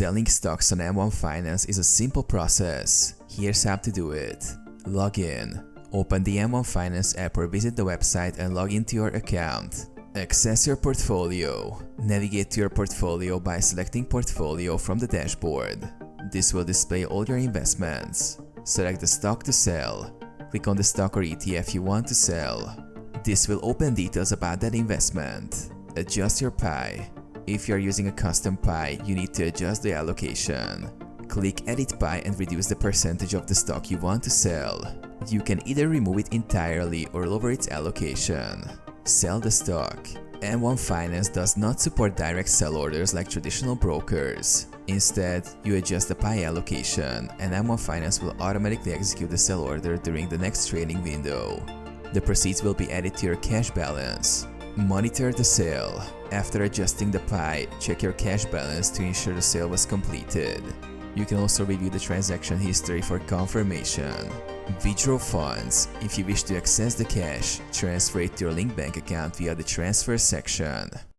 Selling stocks on M1 Finance is a simple process. Here's how to do it. Log in. Open the M1 Finance app or visit the website and log into your account. Access your portfolio. Navigate to your portfolio by selecting Portfolio from the dashboard. This will display all your investments. Select the stock to sell. Click on the stock or ETF you want to sell. This will open details about that investment. Adjust your pie. If you are using a custom pie, you need to adjust the allocation. Click Edit Pie and reduce the percentage of the stock you want to sell. You can either remove it entirely or lower its allocation. Sell the stock. M1 Finance does not support direct sell orders like traditional brokers. Instead, you adjust the pie allocation, and M1 Finance will automatically execute the sell order during the next trading window. The proceeds will be added to your cash balance. Monitor the sale. After adjusting the pie, check your cash balance to ensure the sale was completed. You can also review the transaction history for confirmation. Withdraw funds. If you wish to access the cash, transfer it to your linked bank account via the transfer section.